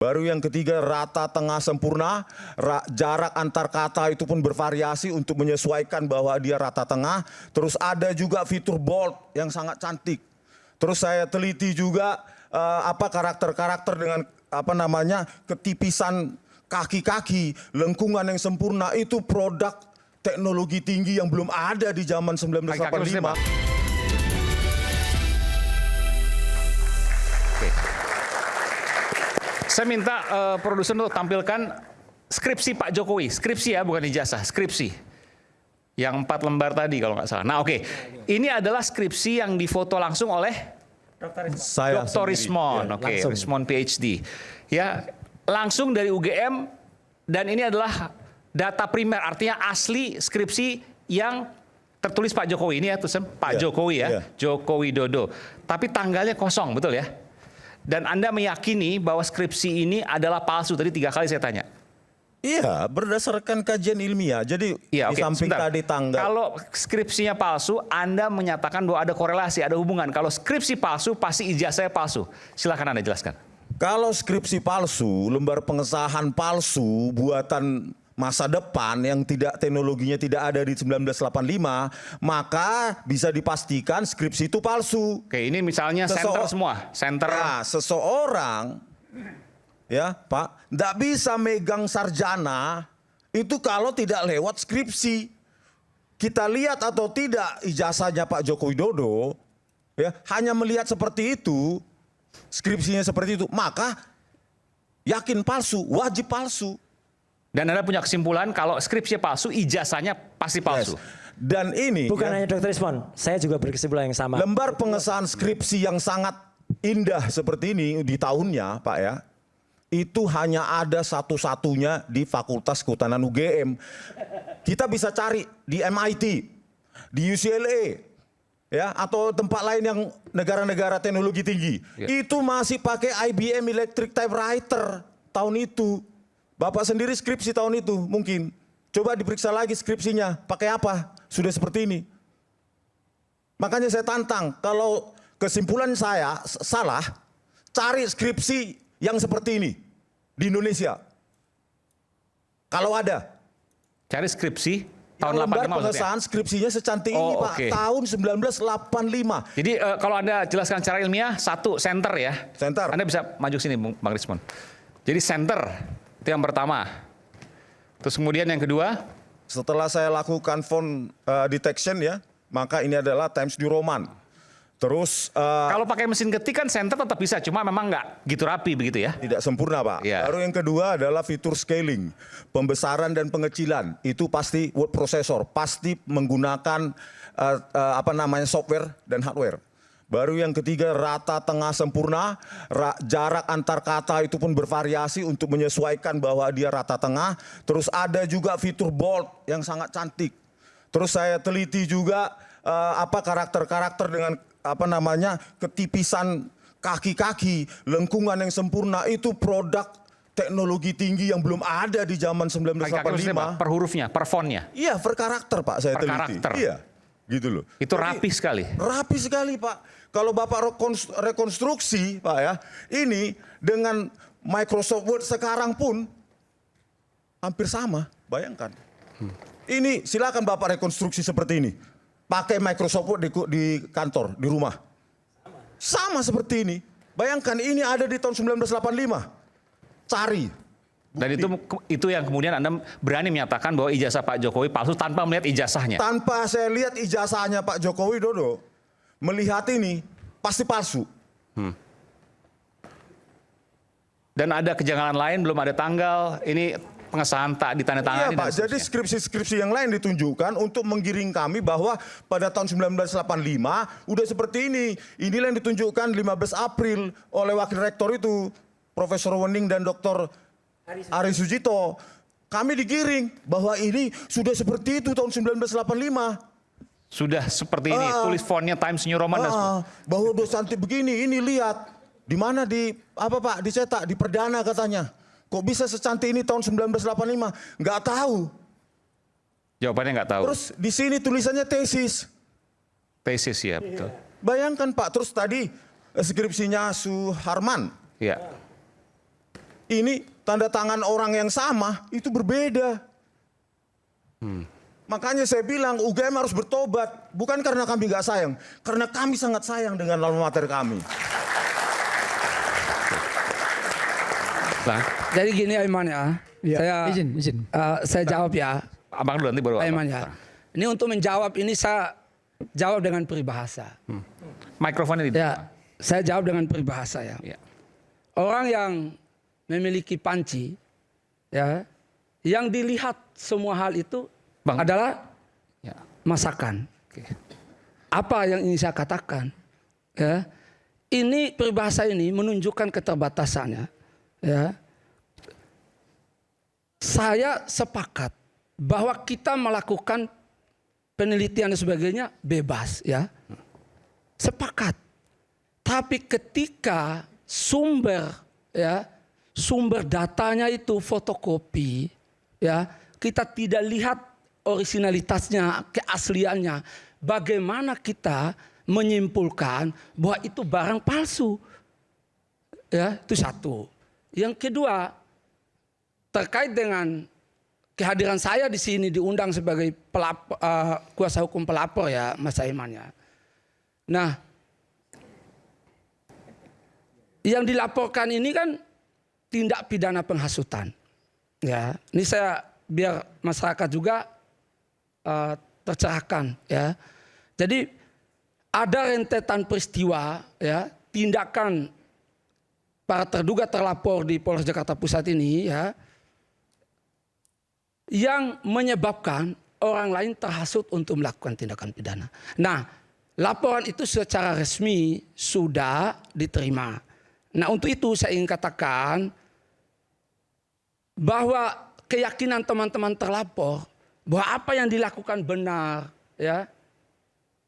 Baru yang ketiga, rata tengah sempurna, jarak antar kata itu pun bervariasi untuk menyesuaikan bahwa dia rata tengah. Terus ada juga fitur bold yang sangat cantik. Terus saya teliti juga karakter-karakter dengan ketipisan kaki-kaki, lengkungan yang sempurna, itu produk teknologi tinggi yang belum ada di zaman 1985. Saya minta produser untuk tampilkan skripsi Pak Jokowi. Skripsi ya, bukan ijazah, skripsi. Yang 4 lembar tadi kalau nggak salah. Nah oke, ini adalah skripsi yang difoto langsung oleh Dr. Rismon. Oke, Rismon PhD. Ya, langsung dari UGM, dan ini adalah data primer, artinya asli skripsi yang tertulis Pak Jokowi. Ini ya tulisan Pak Jokowi ya, Joko Widodo. Tapi tanggalnya kosong, betul ya? Dan Anda meyakini bahwa skripsi ini adalah palsu. Tadi 3 kali saya tanya. Iya, berdasarkan kajian ilmiah. Jadi di samping tadi tanggal. Kalau skripsinya palsu, Anda menyatakan bahwa ada korelasi, ada hubungan. Kalau skripsi palsu, pasti ijazahnya palsu. Silakan Anda jelaskan. Kalau skripsi palsu, lembar pengesahan palsu, buatan masa depan yang teknologinya tidak ada di 1985, maka bisa dipastikan skripsi itu palsu. Oke, ini misalnya center semua, center. Ya, seseorang, ya Pak, tidak bisa megang sarjana itu kalau tidak lewat skripsi. Kita lihat atau tidak ijazahnya Pak Joko Widodo, ya hanya melihat seperti itu, skripsinya seperti itu, maka yakin palsu, wajib palsu. Dan Anda punya kesimpulan kalau skripsi palsu, ijazahnya pasti palsu. Dan ini bukan hanya Dr. Rismon, saya juga berkesimpulan yang sama. Lembar pengesahan skripsi yang sangat indah seperti ini di tahunnya, Pak ya, itu hanya ada satu-satunya di Fakultas Kehutanan UGM. Kita bisa cari di MIT, di UCLA, ya, atau tempat lain yang negara-negara teknologi tinggi. Itu masih pakai IBM Electric Typewriter tahun itu. Bapak sendiri skripsi tahun itu mungkin. Coba diperiksa lagi skripsinya, pakai apa? Sudah seperti ini. Makanya saya tantang, kalau kesimpulan saya salah, cari skripsi yang seperti ini di Indonesia. Kalau ada. Cari skripsi tahun 85 lembar pengesahan skripsinya secantik ini Pak, tahun 1985. Jadi kalau Anda jelaskan secara ilmiah, satu, center ya. Center. Anda bisa maju sini Bang Rismon. Jadi center. Itu yang pertama. Terus kemudian yang kedua? Setelah saya lakukan font detection ya, maka ini adalah Times New Roman. Terus kalau pakai mesin ketik kan center tetap bisa, cuma memang nggak gitu rapi begitu ya? Tidak sempurna Pak. Baru yang kedua adalah fitur scaling, pembesaran dan pengecilan. Itu pasti word processor, pasti menggunakan software dan hardware. Baru yang ketiga, rata tengah sempurna, jarak antar kata itu pun bervariasi untuk menyesuaikan bahwa dia rata tengah. Terus ada juga fitur bold yang sangat cantik. Terus saya teliti juga karakter-karakter dengan ketipisan kaki-kaki, lengkungan yang sempurna, itu produk teknologi tinggi yang belum ada di zaman 1985. Per hurufnya, per fontnya? Iya, per karakter Pak saya teliti. Karakter. Iya. Gitu loh. Itu rapi sekali. Rapi sekali Pak. Kalau Bapak rekonstruksi Pak ya, ini dengan Microsoft Word sekarang pun hampir sama, bayangkan. Ini silakan Bapak rekonstruksi seperti ini. Pakai Microsoft Word di kantor, di rumah. Sama seperti ini. Bayangkan ini ada di tahun 1985. Cari. Dan itu yang kemudian Anda berani menyatakan bahwa ijazah Pak Jokowi palsu tanpa melihat ijazahnya. Tanpa saya lihat ijazahnya Pak Joko Widodo, melihat ini pasti palsu. Dan ada kejanggalan lain, belum ada tanggal, ini pengesahan tak ditandatangani. Iya Pak, jadi skripsi-skripsi yang lain ditunjukkan untuk menggiring kami bahwa pada tahun 1985 udah seperti ini. Inilah yang ditunjukkan 15 April oleh Wakil Rektor itu, Profesor Wening dan Dr. Ari Sujito. Kami digiring bahwa ini sudah seperti itu tahun 1985. Sudah seperti ini, tulis fontnya Times New Roman dan bahwa udah cantik begini, ini lihat. Di mana Pak, dicetak, di Perdana katanya. Kok bisa secantik ini tahun 1985? Nggak tahu. Jawabannya nggak tahu. Terus di sini tulisannya tesis. Tesis ya, betul. Bayangkan Pak, terus tadi skripsinya Suharman. Iya. ini tanda tangan orang yang sama itu berbeda. Makanya saya bilang UGM harus bertobat, bukan karena kami nggak sayang, karena kami sangat sayang dengan alma mater kami. Lah, Jadi gini Aiman ya, saya izin. saya jawab ya, abang dulu nanti baru abang. Aiman ya. Ini untuk menjawab ini saya jawab dengan peribahasa. Mikrofon ini. Ya, saya jawab dengan peribahasa ya. Ya. Orang yang memiliki panci, ya, yang dilihat semua hal itu Bang. adalah Ya. masakan. Oke. Apa yang ingin saya katakan? Ya, ini peribahasa ini menunjukkan keterbatasannya. Ya, saya sepakat bahwa kita melakukan penelitian dan sebagainya bebas, ya, sepakat. Tapi ketika sumber datanya itu fotokopi, ya, kita tidak lihat originalitasnya, keasliannya. Bagaimana kita menyimpulkan bahwa itu barang palsu? Ya, itu satu. Yang kedua, terkait dengan kehadiran saya di sini diundang sebagai kuasa hukum pelapor ya, Mas Aiman ya. Nah, yang dilaporkan ini kan tindak pidana penghasutan. Ya, ini saya biar masyarakat juga tercerahkan ya. Jadi ada rentetan peristiwa ya, tindakan para terduga terlapor di Polres Jakarta Pusat ini ya, yang menyebabkan orang lain terhasut untuk melakukan tindakan pidana. Nah, laporan itu secara resmi sudah diterima. Nah, untuk itu saya ingin katakan bahwa keyakinan teman-teman terlapor bahwa apa yang dilakukan benar, ya.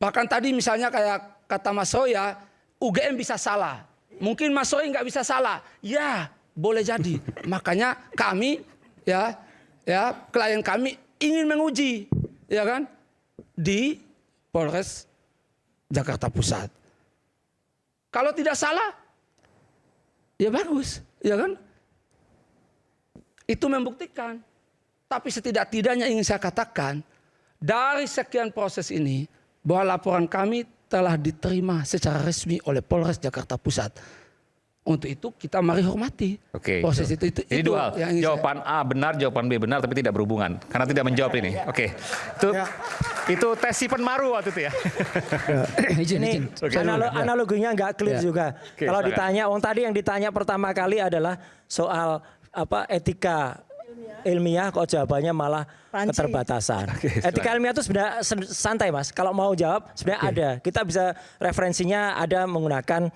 Bahkan tadi misalnya kayak kata Mas Roy ya, UGM bisa salah. Mungkin Mas Roy nggak bisa salah. Ya, boleh jadi. Makanya kami ya klien kami ingin menguji, ya kan, di Polres Jakarta Pusat. Kalau tidak salah, ya bagus, ya kan? Itu membuktikan. Tapi setidak-tidaknya ingin saya katakan, dari sekian proses ini, bahwa laporan kami telah diterima secara resmi oleh Polres Jakarta Pusat. Untuk itu kita mari hormati proses itu. Jadi itu dua hal. yang ingin Jawaban A benar, jawaban B benar, tapi tidak berhubungan karena tidak menjawab ini. Oke. Itu tes Sipen Maru waktu itu ya. Ini analoginya nggak clear juga. Oke, Kalau silakan. ditanya, tadi yang ditanya pertama kali adalah soal etika ilmiah, kok jawabannya malah keterbatasan. Etika ilmiah itu sebenarnya santai Mas. Kalau mau jawab sebenarnya ada. Kita bisa referensinya ada menggunakan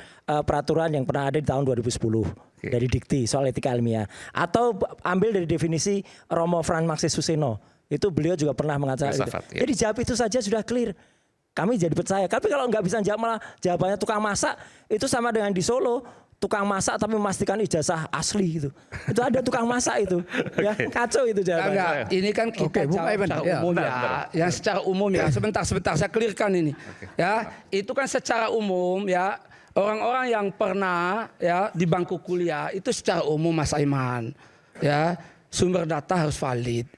peraturan yang pernah ada di tahun 2010 dari Dikti soal etika ilmiah. Atau ambil dari definisi Romo Frans Maxis Suseno. Itu beliau juga pernah mengatakan itu. Jadi jawab itu saja sudah clear. Kami jadi percaya. Tapi kalau nggak bisa jawab malah jawabannya tukang masak, itu sama dengan di Solo. Tukang masak tapi memastikan ijazah asli gitu. Itu ada tukang masak itu. Ya, kacau itu jawabannya. Enggak, ini kan kita jawab secara umum ya. Yang secara umum ya. Sebentar saya clearkan ini. Ya, itu kan secara umum ya. Orang-orang yang pernah ya di bangku kuliah itu secara umum Mas Aiman. Ya, sumber data harus valid.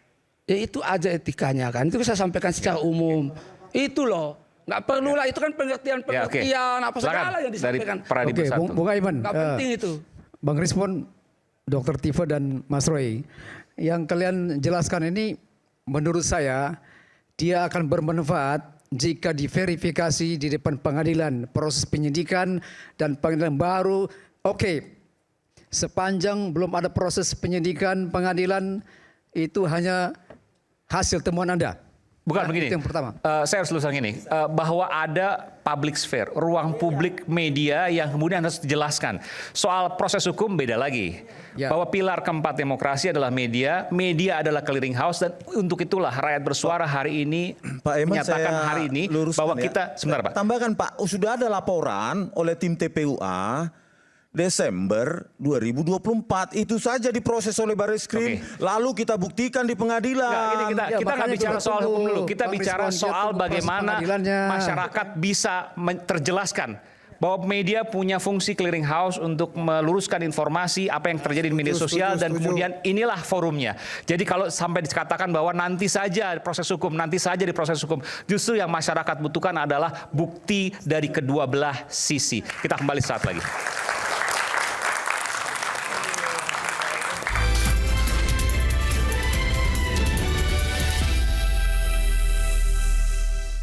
Ya itu aja etikanya kan. Itu saya sampaikan secara umum. Itu loh. Nggak perlu lah, itu kan pengertian apa segala yang disampaikan. Oke, Bung Aiman. Nggak penting itu. Bang Respon, Dr. Tifa dan Mas Roy, yang kalian jelaskan ini menurut saya dia akan bermanfaat jika diverifikasi di depan pengadilan, proses penyidikan dan pengadilan baru. Oke, sepanjang belum ada proses penyidikan pengadilan, itu hanya hasil temuan Anda. Bukan begini. Itu yang pertama. Saya harus luruskan gini, bahwa ada public sphere, ruang publik media yang kemudian harus dijelaskan. Soal proses hukum beda lagi. Ya. Bahwa pilar keempat demokrasi adalah media, media adalah clearing house, dan untuk itulah rakyat bersuara hari ini Pak Eman, menyatakan saya hari ini luruskan bahwa ya. kita sebentar Pak. Tambahkan Pak, sudah ada laporan oleh tim TPUA Desember 2024, itu saja diproses oleh Barreskrim, lalu kita buktikan di pengadilan. Nggak, kita nggak bicara soal hukum dulu, kita Bang bicara Rizwan, soal tunggu proses bagaimana pengadilannya. masyarakat bisa terjelaskan bahwa media punya fungsi clearing house untuk meluruskan informasi apa yang terjadi di media sosial dan kemudian inilah forumnya. Jadi kalau sampai dikatakan bahwa nanti saja proses hukum, nanti saja di proses hukum, justru yang masyarakat butuhkan adalah bukti dari kedua belah sisi. Kita kembali saat lagi.